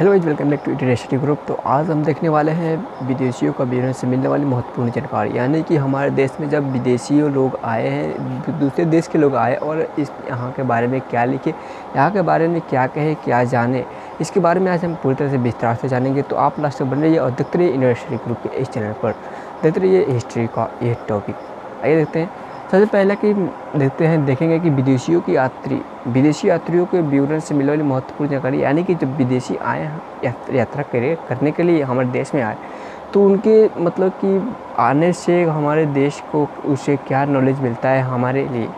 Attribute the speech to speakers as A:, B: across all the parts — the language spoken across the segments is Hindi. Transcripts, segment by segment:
A: Hello guys, welcome back to international group. तो आज हम देखने वाले हैं विदेशियों का बिजनेस से मिलने वाली महत्वपूर्ण जानकारी, यानी कि हमारे देश में जब विदेशी लोग आए हैं, दूसरे देश के लोग आए और इस यहाँ के बारे में क्या लिखे, यहाँ के बारे में क्या कहे, क्या जाने, इसके बारे में आज हम पूरी तरह से विस्तार से जानेंगे। तो आप लास्ट तक बन रहिए और देखते रहिए इंटरनेशनल ग्रुप के इस चैनल पर, देखते रहिए हिस्ट्री का ये टॉपिक। आइए देखते हैं। सबसे पहले कि देखेंगे कि विदेशी यात्रियों के विवरण से मिलने वाली महत्वपूर्ण जानकारी, यानी कि जब विदेशी आए यात्रा करने के लिए हमारे देश में आए, तो उनके मतलब कि आने से हमारे देश को उससे क्या नॉलेज मिलता है, हमारे लिए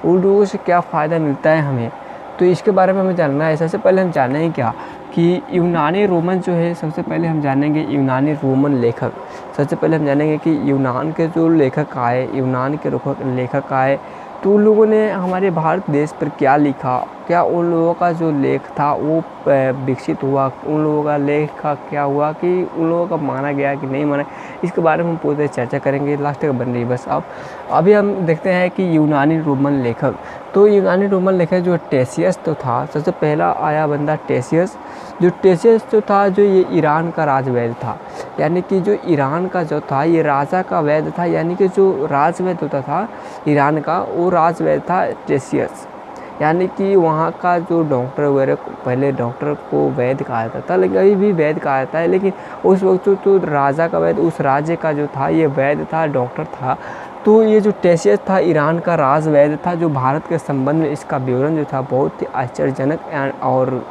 A: उन लोगों से क्या फ़ायदा मिलता है हमें, तो इसके बारे में हमें जानना है। सबसे पहले हम जानेंगे क्या कि यूनानी रोमन जो है, सबसे पहले हम जानेंगे यूनानी रोमन लेखक। सबसे पहले हम जानेंगे कि यूनान के जो लेखक आए, यूनान के लेखक आए, तो उन लोगों ने हमारे भारत देश पर क्या लिखा, क्या उन लोगों का जो लेख था वो विकसित हुआ, उन लोगों का लेख का क्या हुआ कि उन लोगों का माना गया कि नहीं माना, इसके बारे में हम पूरी चर्चा करेंगे। लास्ट तक बन रही बस। अब अभी हम देखते हैं कि यूनानी रोमन लेखक। तो यूनानी रोमन लेखक जो टेसियस तो था, सबसे पहला आया बंदा टेसियस। जो टेसियस जो था, जो ये ईरान का राजवैद्य था, यानी कि जो ईरान का जो था ये राजा का वैद्य था, यानी कि जो राजवैद्य होता था ईरान का, वो राजवैद्य था टेसियस। यानी कि वहाँ का जो डॉक्टर वगैरह, पहले डॉक्टर को वैद्य कहा जाता था, लेकिन अभी भी वैद्य कहा जाता है, लेकिन उस वक्त तो राजा का वैद्य, उस राज्य का जो था ये वैद्य था, डॉक्टर था। तो ये जो टेसियस था ईरान का राजवैद्य था, जो भारत के संबंध में इसका विवरण जो था बहुत ही आश्चर्यजनक और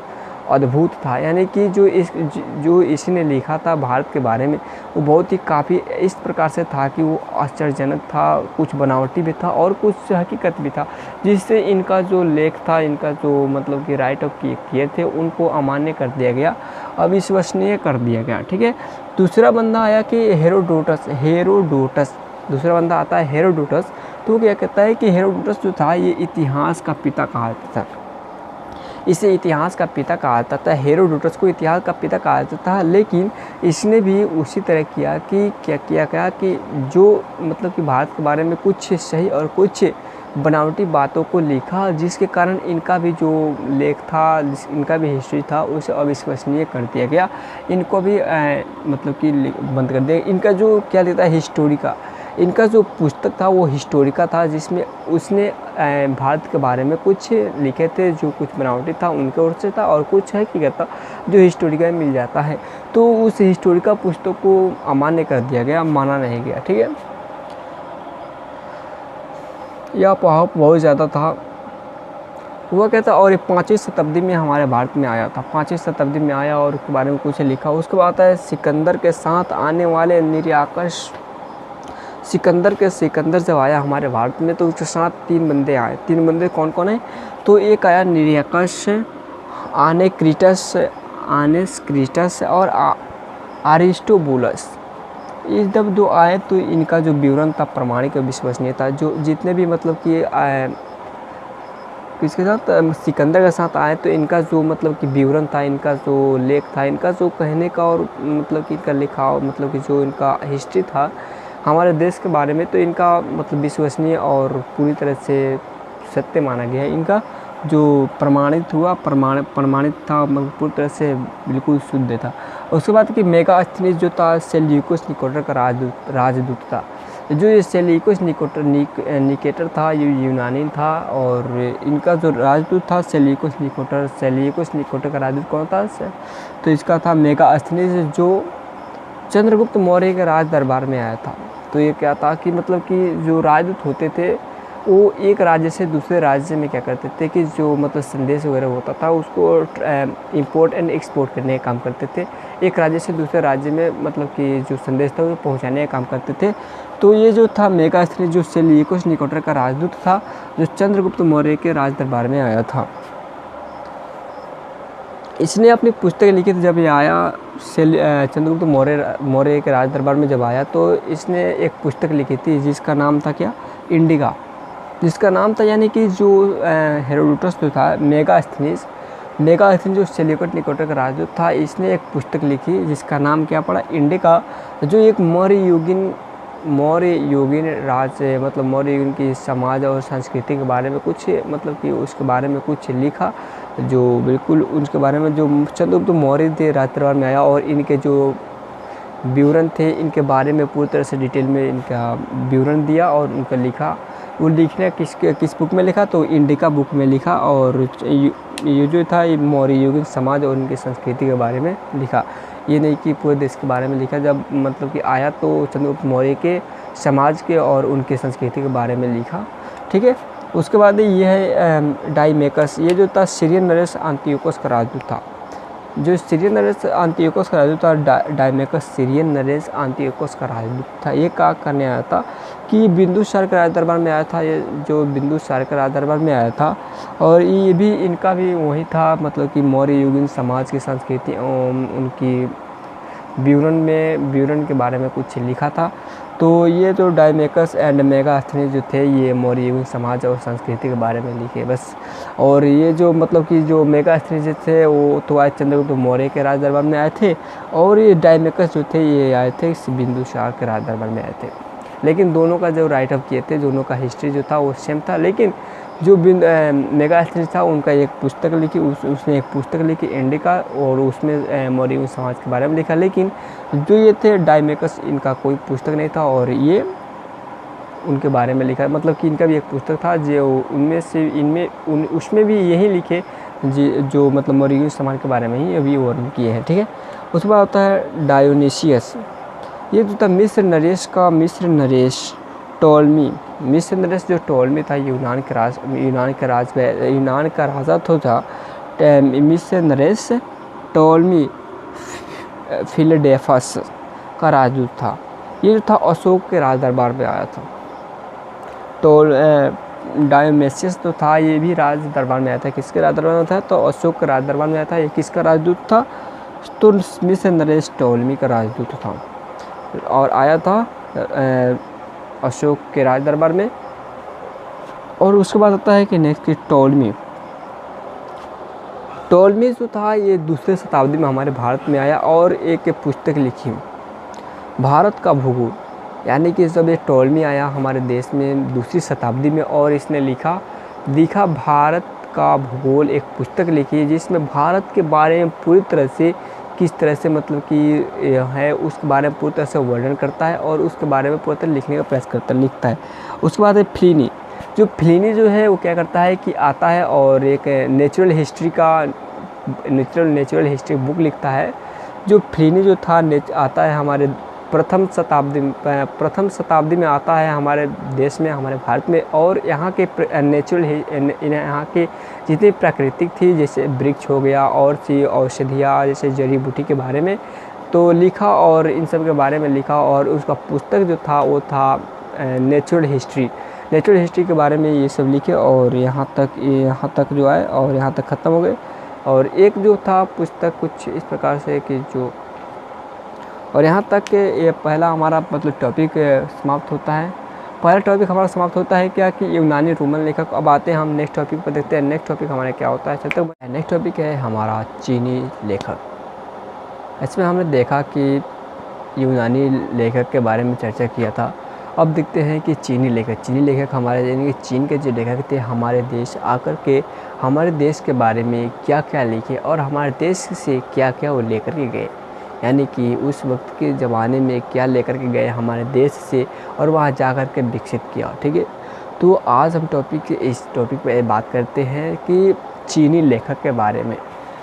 A: अद्भुत था। यानी कि जो इसने लिखा था भारत के बारे में, वो बहुत ही काफ़ी इस प्रकार से था कि वो आश्चर्यजनक था, कुछ बनावटी भी था और कुछ हकीकत भी था, जिससे इनका जो लेख था, इनका जो मतलब कि राइट ऑफ किए थे, उनको अमान्य कर दिया गया, अविश्वसनीय कर दिया गया। ठीक है। दूसरा बंदा आया कि हेरोडोटस। दूसरा बंदा आता है हेरोडोटस। तो क्या कहता है कि हेरोडोटस जो था ये इतिहास का पिता कहा जाता था, इसे इतिहास का पिता कहा जाता था। हेरोडोटस को इतिहास का पिता कहा जाता था, लेकिन इसने भी उसी तरह किया कि क्या किया कि जो मतलब कि भारत के बारे में कुछ सही और कुछ बनावटी बातों को लिखा, जिसके कारण इनका भी जो लेख था, इनका भी हिस्ट्री था, उसे अविश्वसनीय कर दिया गया। इनको भी मतलब कि बंद कर दिया। इनका जो क्या लिखता है हिस्टोरिका, इनका जो पुस्तक था वो हिस्टोरिका था, जिसमें उसने भारत के बारे में कुछ लिखे थे, जो कुछ बनावटी था उनके ओर से था और कुछ है कि कहता जो हिस्टोरिका में मिल जाता है। तो उस हिस्टोरिका पुस्तक को अमान्य कर दिया गया, माना नहीं गया। ठीक है। यह प्रभाव बहुत ज़्यादा था, हुआ कहता। और ये 5वीं शताब्दी में हमारे भारत में आया था, 5वीं शताब्दी में आया और उसके बारे में कुछ लिखा। उसके बाद है सिकंदर के साथ आने वाले निराकश। सिकंदर जब आया हमारे भारत में, तो उसके साथ 3 बंदे आए। 3 बंदे कौन कौन है? तो एक आया निरियाकश, आनेस्क्रिटस और अरिस्टोबुलस। ये जब जो आए तो इनका जो विवरण था प्रामाणिक और विश्वसनीय था। जो जितने भी मतलब कि किसके साथ, सिकंदर के साथ आए, तो इनका जो मतलब कि विवरण था, इनका जो लेख था, इनका जो कहने का और मतलब कि इनका लिखा, मतलब कि जो इनका हिस्ट्री था हमारे देश के बारे में, तो इनका मतलब विश्वसनीय और पूरी तरह से सत्य माना गया है। इनका जो प्रमाणित था, मतलब पूरी तरह से बिल्कुल शुद्ध था। उसके बाद कि मेगास्थनीज जो था सेल्यूकस निकेटर का राजदूत था। जो ये सेल्यूकस निकेटर था ये यूनानी था, और इनका जो राजदूत था सेल्यूकस निकेटर का राजदूत कौन था? तो इसका था मेगास्थनीज, जो चंद्रगुप्त मौर्य के राज दरबार में आया था। तो ये क्या था कि मतलब कि जो राजदूत होते थे वो एक राज्य से दूसरे राज्य में क्या करते थे कि जो मतलब संदेश वगैरह होता था उसको इंपोर्ट एंड एक्सपोर्ट करने का काम करते थे। एक राज्य से दूसरे राज्य में मतलब कि जो संदेश था वो पहुंचाने का काम करते थे। तो ये जो था मेगास्थनीज, जो सेल्यूकस निकेटर का राजदूत था, जो चंद्रगुप्त मौर्य के राज दरबार में आया था। इसने अपनी पुस्तक लिखी थी जब ये आया, चंद्रगुप्त मौर्य के राज दरबार में जब आया, तो इसने एक पुस्तक लिखी थी जिसका नाम था क्या? इंडिका। जिसका नाम था, यानी कि जो हेरोडोटस जो था मेगास्थनीज जो सेल्यूकस निकेटर का राजदूत था, इसने एक पुस्तक लिखी जिसका नाम क्या पड़ा? इंडिका। जो एक मौर्य योगिन राज, मतलब मौर्य युगीन की समाज और संस्कृति के बारे में कुछ मतलब कि उसके बारे में कुछ लिखा, जो बिल्कुल उनके बारे में जो चंद्रगुप्त मौर्य थे राज दरबार में आया और इनके जो विवरण थे इनके बारे में पूरी तरह से डिटेल में इनका विवरण दिया और उनका लिखा। वो लिखने किस बुक में लिखा, तो इंडिका बुक में लिखा। और ये जो था ये मौर्य युगीन समाज और उनकी संस्कृति के बारे में लिखा। ये नहीं कि पूरे देश के बारे में लिखा, जब मतलब कि आया तो चंद्रगुप्त मौर्य के समाज के और उनकी संस्कृति के बारे में लिखा। ठीक है, उसके बाद ये है डाइमेकस। ये जो था सीरियन नरेश एंटियोकस का राजदूत था। जो सीरियन नरेश एंटियोकस का राजदूत था, डाइमेकस सीरियन नरेश एंटियोकस का राजदूत था। ये क्या करने आया था कि बिंदुसार के राज दरबार में आया था। ये जो बिंदुसार के राज दरबार में आया था और ये भी इनका भी वही था, मतलब कि मौर्य युगीन समाज की संस्कृति उनकी विवरण के बारे में कुछ लिखा था। तो ये जो डाइमेकस एंड मेगास्थनीज जो थे ये मौर्य युगीन समाज और संस्कृति के बारे में लिखे बस। और ये जो मतलब कि जो मेगास्थनीज थे वो तो आए चंद्रगुप्त मौर्य के राज दरबार में आए थे, और ये डाइमेकस जो थे ये आए थे बिंदुसार के राज दरबार में आए थे। लेकिन दोनों का जो राइट अप किए थे, दोनों का हिस्ट्री जो था वो सेम था। लेकिन जो मेगास्थनीज था उनका एक पुस्तक लिखी, उसने एक पुस्तक लिखी इंडिका, और उसमें मौर्य युगीन समाज के बारे में लिखा। लेकिन जो ये थे डाइमेकस, इनका कोई पुस्तक नहीं था और ये उनके बारे में लिखा। मतलब कि इनका भी एक पुस्तक था जो उनमें से उसमें भी यही लिखे जो मतलब मौर्य युगीन समाज के बारे में ही अभी वर्णन किए हैं। ठीक है, उसके बाद होता है डायोनिसियस। ये जो था मिस्र नरेश टोलमी। मिस्र नरेश जो टोलमी था यूनान का राजा तो था। मिस्र नरेश टोलमी फिलाडेल्फस का राजदूत था। ये जो था अशोक के राज दरबार में आया था। डायोमेसियस तो था, ये भी राज दरबार में आया था। किसके राज दरबार में था, तो अशोक के राज दरबार में आया था। ये किसका राजदूत था, तो मिस्र नरेश टोलमी का राजदूत था और आया था अशोक के राज दरबार में। और उसके बाद आता है कि नेक्स्ट की टोलमी जो था ये दूसरे शताब्दी में हमारे भारत में आया और एक पुस्तक लिखी भारत का भूगोल। यानी कि जब ये टोलमी आया हमारे देश में दूसरी शताब्दी में, और इसने लिखा भारत का भूगोल, एक पुस्तक लिखी जिसमें भारत के बारे में पूरी तरह से किस तरह से मतलब कि है उसके बारे में पूरी तरह से वर्णन करता है और उसके बारे में पूरी तरह लिखने का प्रयास लिखता है। उसके बाद है प्लिनी जो है वो क्या करता है कि आता है और एक नेचुरल हिस्ट्री बुक लिखता है। जो प्लिनी जो था आता है हमारे प्रथम शताब्दी में आता है हमारे देश में, हमारे भारत में। और यहाँ के यहाँ के जितनी प्राकृतिक थी, जैसे वृक्ष हो गया और सी औषधियाँ जैसे जड़ी बूटी के बारे में तो लिखा, और इन सब के बारे में लिखा। और उसका पुस्तक जो था वो था नेचुरल हिस्ट्री के बारे में ये सब लिखे। और यहाँ तक जो आए और यहाँ तक ख़त्म हो गए। और एक जो था पुस्तक कुछ इस प्रकार से कि जो, और यहाँ तक ये पहला हमारा मतलब टॉपिक समाप्त होता है। पहला टॉपिक हमारा समाप्त होता है क्या कि यूनानी रोमन लेखक। अब आते हैं हम नेक्स्ट टॉपिक पर, देखते हैं नेक्स्ट टॉपिक हमारा क्या होता है। चलते हैं, नेक्स्ट टॉपिक है हमारा चीनी लेखक। इसमें हमने देखा कि यूनानी लेखक के बारे में चर्चा किया था। अब देखते हैं कि चीनी लेखक हमारे यानी कि चीन के जो लेखक थे हमारे देश आकर के हमारे देश के बारे में क्या क्या लिखे और हमारे देश से क्या क्या वो लेकर के गए, यानी कि उस वक्त के ज़माने में क्या लेकर के गए हमारे देश से और वहाँ जाकर के विकसित किया। ठीक है, तो आज हम इस टॉपिक पे बात करते हैं कि चीनी लेखक के बारे में।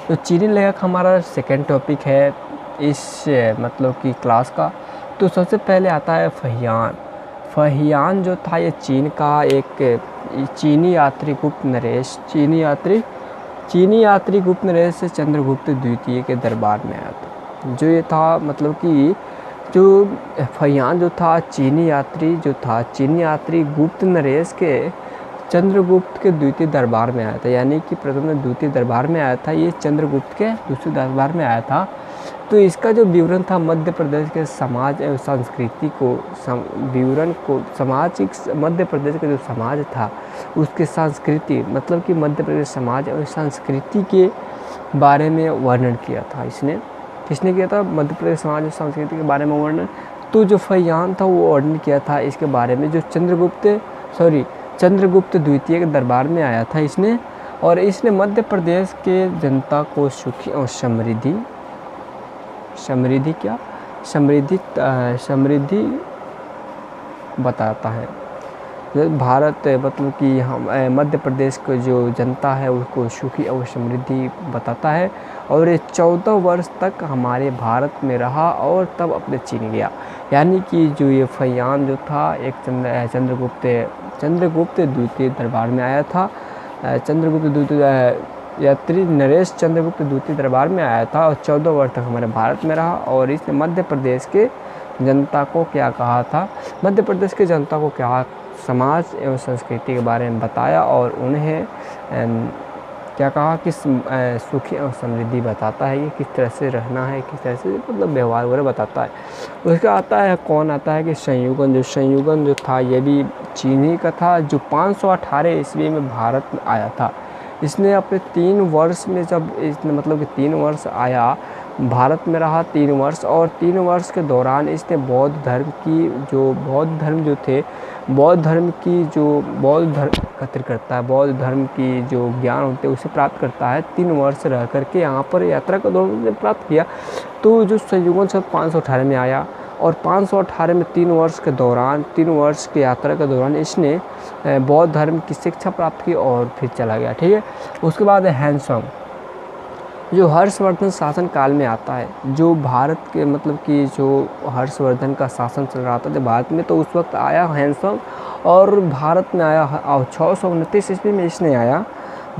A: तो चीनी लेखक हमारा सेकंड टॉपिक है इस मतलब कि क्लास का। तो सबसे पहले आता है फहियान जो था ये चीन का एक चीनी यात्री गुप्त नरेश से चंद्रगुप्त द्वितीय के दरबार में आया था। जो ये था मतलब कि जो फहियान जो था चीनी यात्री गुप्त नरेश के चंद्रगुप्त के द्वितीय दरबार में आया था। यानी कि प्रथम में द्वितीय दरबार में आया था, ये चंद्रगुप्त के दूसरे दरबार में आया था। तो इसका जो विवरण था मध्य प्रदेश के समाज एवं संस्कृति मध्य प्रदेश का जो समाज था उसके संस्कृति मतलब कि मध्य प्रदेश समाज और संस्कृति के बारे में वर्णन किया था। किसने किया था? मध्य प्रदेश समाज और संस्कृति के बारे में वर्णन। तो जो फहियान था वो वर्णन किया था इसके बारे में, जो चंद्रगुप्त द्वितीय के दरबार में आया था इसने। और इसने मध्य प्रदेश के जनता को सुखी और समृद्धि बताता है। भारत मतलब कि हम मध्य प्रदेश का जो जनता है उसको सुखी और समृद्धि बताता है। और ये 14 वर्ष तक हमारे भारत में रहा और तब अपने चीन गया। यानी कि जो ये फयान जो था एक चंद्रगुप्त द्वितीय दरबार में आया था। चंद्रगुप्त द्वितीय यात्री नरेश चंद्रगुप्त द्वितीय दरबार में आया था और 14 वर्ष तक हमारे भारत में रहा। और इसने मध्य प्रदेश के जनता को क्या कहा था, मध्य प्रदेश के जनता को क्या समाज एवं संस्कृति के बारे में बताया और उन्हें क्या कहा कि सुखी और समृद्धि बताता है, ये किस तरह से रहना है, किस तरह से मतलब व्यवहार वगैरह बताता है। उसका आता है कौन आता है कि संयुगन जो था ये भी चीन ही का था, जो 518 ईस्वी में भारत में आया था। इसने अपने 3 वर्ष में जब इसने मतलब कि 3 वर्ष आया, भारत में रहा 3 वर्ष और 3 वर्ष के दौरान इसने बौद्ध धर्म एकत्रित करता है, बौद्ध धर्म की जो ज्ञान होते हैं उसे प्राप्त करता है। 3 वर्ष रह करके यहाँ पर यात्रा का दौरान प्राप्त किया। तो जो संयुगन सन 518 में आया और 518 में 3 वर्ष की यात्रा के दौरान इसने बौद्ध धर्म की शिक्षा प्राप्त की और फिर चला गया। ठीक है। उसके बाद है हैंसोंग, जो हर्षवर्धन शासन काल में आता है, जो भारत के मतलब कि जो हर्षवर्धन का शासन चल रहा था जब भारत में, तो उस वक्त आया हैंसोंग और भारत में आया 629 ईस्वी में इसने आया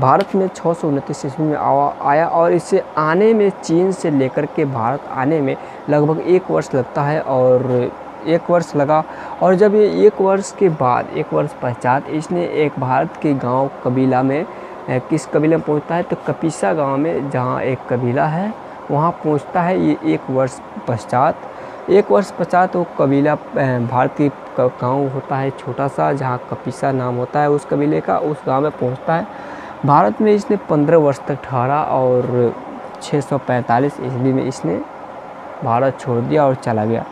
A: भारत में 629 ईस्वी में आया और इसे आने में चीन से लेकर के भारत आने में लगभग 1 वर्ष लगता है और 1 वर्ष लगा। और जब ये 1 वर्ष के बाद 1 वर्ष पश्चात इसने एक भारत के गांव कबीला में किस कबीले में पहुंचता है तो कपीसा गांव में, जहां एक कबीला है वहां पहुंचता है। ये 1 वर्ष पश्चात वो कबीला भारत की गांव होता है छोटा सा, जहां कपीसा नाम होता है उस कबीले का, उस गांव में पहुंचता है। भारत में इसने 15 वर्ष तक ठहरा और 645 ईस्वी में इसने भारत छोड़ दिया और चला गया।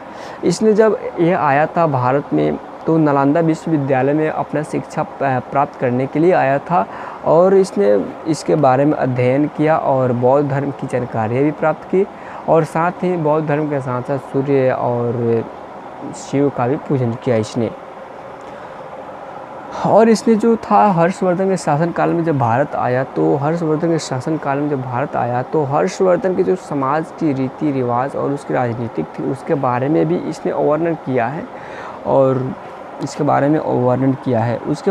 A: इसने जब यह आया था भारत में तो नालंदा विश्वविद्यालय में अपना शिक्षा प्राप्त करने के लिए आया था और इसने इसके बारे में अध्ययन किया और बौद्ध धर्म की जानकारी भी प्राप्त की और साथ ही बौद्ध धर्म के साथ साथ सूर्य और शिव का भी पूजन किया इसने। और इसने जो था हर्षवर्धन के शासनकाल में जब भारत आया तो हर्षवर्धन के जो समाज की रीति रिवाज और उसकी राजनीतिक थी उसके बारे में भी इसने वर्णन किया है उसके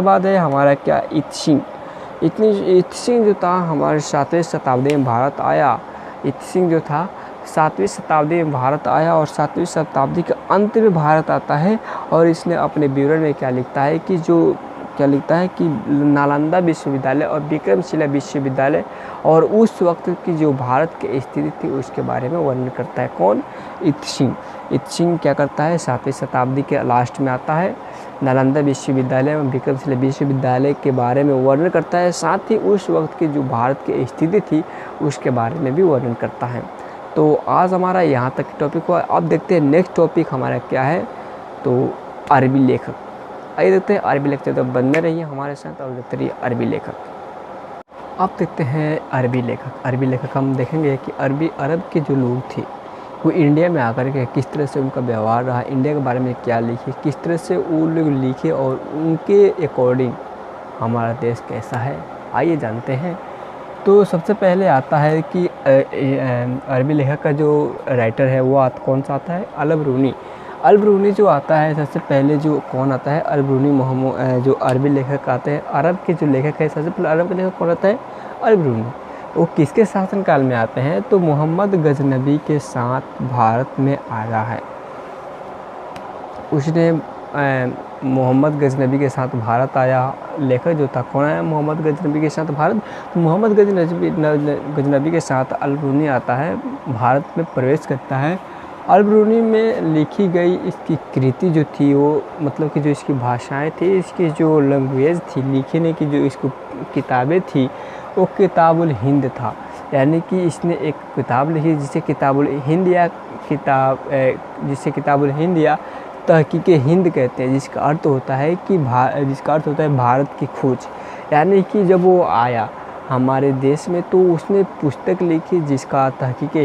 A: बाद है हमारा क्या इत्सिंग जो था हमारे 7वीं शताब्दी में भारत आया। इत्सिंग जो था 7वीं शताब्दी में भारत आया और 7वीं शताब्दी के अंत में भारत आता है और इसने अपने विवरण में क्या लिखता है कि नालंदा विश्वविद्यालय और विक्रमशिला विश्वविद्यालय और उस वक्त की जो भारत की स्थिति थी उसके बारे में वर्णन करता है। कौन? इत्सिंग क्या करता है 7वीं शताब्दी के लास्ट में आता है, नालंदा विश्वविद्यालय और विक्रमशिला विश्वविद्यालय के बारे में वर्णन करता है, साथ ही उस वक्त की जो भारत की स्थिति थी उसके बारे में भी वर्णन करता है। तो आज हमारा यहाँ तक टॉपिक हुआ। अब देखते हैं नेक्स्ट टॉपिक हमारा क्या है, तो अरबी लेखक। आइए देखते हैं अरबी लेखक, तो बने रहिए हमारे साथ और देखते रहिए अरबी लेखक। अब देखते हैं अरबी लेखक हम देखेंगे कि अरब के जो लोग थे वो इंडिया में आकर के किस तरह से उनका व्यवहार रहा, इंडिया के बारे में क्या लिखे, किस तरह से वो लोग लिखे और उनके अकॉर्डिंग हमारा देश कैसा है, आइए जानते हैं। तो सबसे पहले आता है कि अरबी लेखक का जो राइटर है वो कौन सा आता है? अलबरूनी जो आता है सबसे पहले, जो कौन आता है? अलबरूनी मोहम्मद, जो अरबी लेखक आते हैं, अरब के जो लेखक है सबसे पहले अरब के लेखक कौन आता है? अलबरूनी। वो किसके शासनकाल में आते हैं? तो मोहम्मद गजनबी के साथ भारत में आया है। उसने मोहम्मद गजनबी के साथ भारत आया। लेखक जो था कौन आया मोहम्मद गजनबी के साथ भारत? तो मोहम्मद गजनबी के साथ अलबरूनी आता है, भारत में प्रवेश करता है। अलबरूनी में लिखी गई इसकी कृति जो थी वो मतलब कि जो इसकी भाषाएं थी, इसकी जो लैंग्वेज थी लिखने की, जो इसको किताबें थी वो किताबुल हिंद था। यानी कि इसने एक किताब लिखी जिसे किताबुल हिंद या तहकीक हिंद कहते हैं, जिसका अर्थ होता है भारत की खोज। यानी कि जब वो आया हमारे देश में, तो उसने पुस्तक लिखी जिसका तहकीक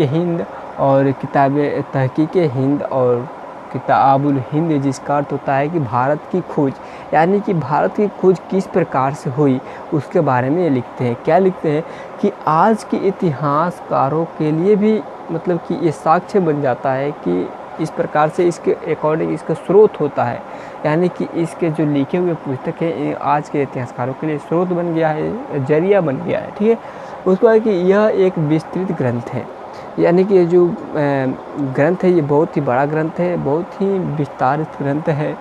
A: हिंद और किताबें तहकीक हिंद और किताबुल हिंद, जिसका अर्थ होता है कि भारत की खोज, यानी कि भारत की खोज किस प्रकार से हुई उसके बारे में ये लिखते हैं। क्या लिखते हैं कि आज के इतिहासकारों के लिए भी मतलब कि ये साक्ष्य बन जाता है कि इस प्रकार से इसके अकॉर्डिंग इसका स्रोत होता है, यानी कि इसके जो लिखे हुए पुस्तक है आज के इतिहासकारों के लिए स्रोत बन गया है, जरिया बन गया है। ठीक है, उसके बाद कि यह एक विस्तृत ग्रंथ है, यानी कि ये जो ग्रंथ है ये बहुत ही बड़ा ग्रंथ है, बहुत ही विस्तारित ग्रंथ है।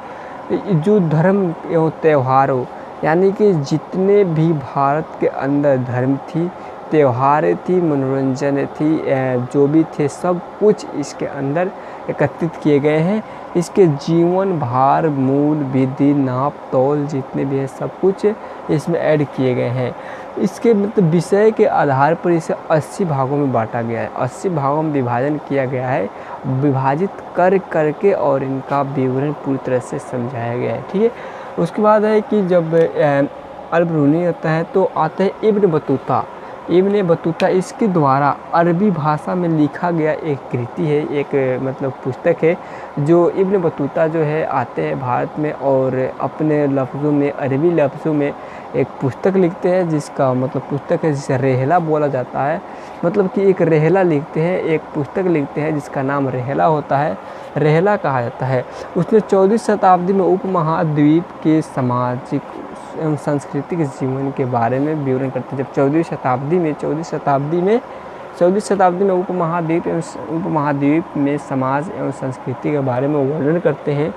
A: जो धर्म एवं त्योहारों, यानी कि जितने भी भारत के अंदर धर्म थी, त्योहारें थी, मनोरंजन थी, जो भी थे सब कुछ इसके अंदर एकत्रित किए गए हैं। इसके जीवन भार, मूल, विधि, नाप तौल जितने भी है सब कुछ इसमें ऐड किए गए हैं। इसके मतलब विषय के आधार पर इसे 80 भागों में बांटा गया है, 80 भागों में विभाजन किया गया है, विभाजित करके और इनका विवरण पूरी तरह से समझाया गया है। ठीक है, उसके बाद है कि जब अल-बिरूनी आता है तो आता है इब्न बतूता इसके द्वारा अरबी भाषा में लिखा गया एक कृति है, एक मतलब पुस्तक है। जो इब्न बतूता जो है आते हैं भारत में और अपने लफ्ज़ों में, अरबी लफ्ज़ों में एक पुस्तक लिखते हैं, जिसका मतलब पुस्तक है जिसे रेहला बोला जाता है। मतलब कि एक रेहला लिखते हैं, एक पुस्तक लिखते हैं जिसका नाम रेहला होता है, रेहला कहा जाता है। उसने 14वीं शताब्दी में उपमहाद्वीप के सामाजिक एवं सांस्कृतिक जीवन के बारे में विवरण करते हैं। जब 14वीं शताब्दी में उपमहाद्वीप में समाज एवं संस्कृति के बारे में वर्णन करते हैं।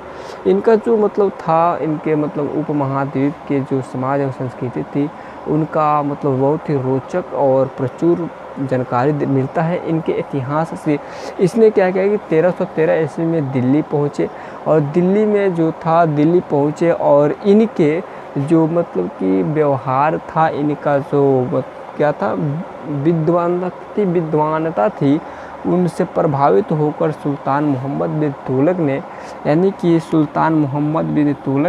A: इनका जो मतलब था, इनके मतलब उपमहाद्वीप के जो समाज एवं संस्कृति थी उनका मतलब बहुत ही रोचक और प्रचुर जानकारी मिलता है इनके इतिहास से। इसने क्या किया कि 1313 ईस्वी में दिल्ली पहुँचे और दिल्ली में जो था दिल्ली पहुँचे और इनके जो मतलब कि व्यवहार था, इनका जो क्या था विद्वानता थी, उनसे प्रभावित होकर सुल्तान मोहम्मद बिन तुगलक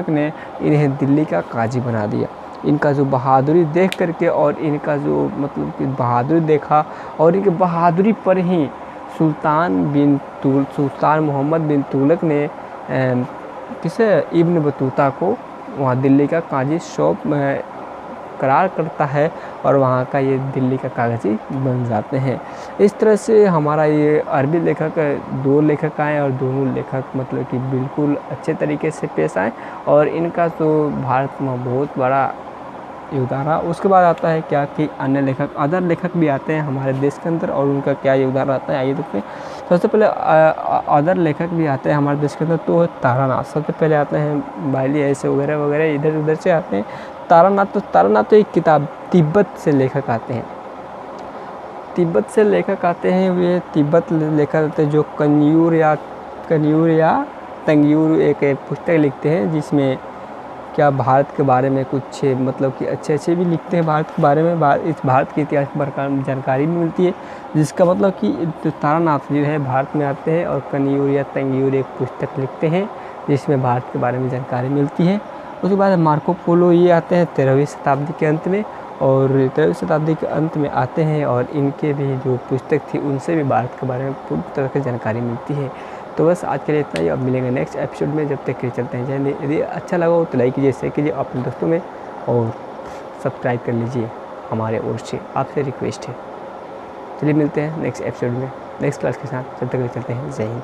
A: ने इन्हें दिल्ली का काजी बना दिया। इनका जो बहादुरी देख करके और इनका जो मतलब कि बहादुरी देखा और इनकी बहादुरी पर ही सुल्तान मोहम्मद बिन तुगलक ने इब्न बतूता को वहाँ दिल्ली का काजी शौप करार करता है और वहाँ का ये दिल्ली का कागजी बन जाते हैं। इस तरह से हमारा ये अरबी लेखक 2 लेखक आए और दोनों लेखक मतलब कि बिल्कुल अच्छे तरीके से पेश आए और इनका तो भारत में बहुत बड़ा योगदान रहा। उसके बाद आता है क्या कि अन्य लेखक, अदर लेखक भी आते हैं हमारे देश के अंदर और उनका क्या योगदान रहता है, आइए देखते हैं। सबसे पहले अदर लेखक भी आते हैं हमारे देश के अंदर, तो तारानाथ सबसे पहले आते हैं, बाइली ऐसे वगैरह वगैरह इधर उधर से आते हैं। तारानाथ तो एक किताब तिब्बत से लेखक आते हैं, वे तिब्बत लेखक आते हैं जो कन्यूर या तंग्यूर एक पुस्तक लिखते हैं, जिसमें क्या भारत के बारे में कुछ मतलब कि अच्छे भी लिखते हैं भारत के बारे में, भारत के इतिहास की जानकारी भी मिलती है, जिसका मतलब कि तारानाथ जो है भारत में आते हैं और कन्यूर या तंग्यूर एक पुस्तक लिखते हैं जिसमें भारत के बारे में जानकारी मिलती है। उसके बाद मार्को पोलो ये आते हैं 13वीं शताब्दी के अंत में और 13वीं शताब्दी के अंत में आते हैं और इनके भी जो पुस्तक थी उनसे भी भारत के बारे में पूरी तरह की जानकारी मिलती है। तो बस आज के लिए इतना ही, अब मिलेंगे नेक्स्ट एपिसोड में, जब तक के चलते हैं जाएंगे। यदि अच्छा लगा हो तो लाइक कीजिए, शेयर कीजिए अपने दोस्तों में और सब्सक्राइब कर लीजिए, हमारे ओर से आपसे रिक्वेस्ट है। चलिए मिलते हैं नेक्स्ट एपिसोड में नेक्स्ट क्लास के साथ, जब तक के लिए चलते हैं, जय हिंद।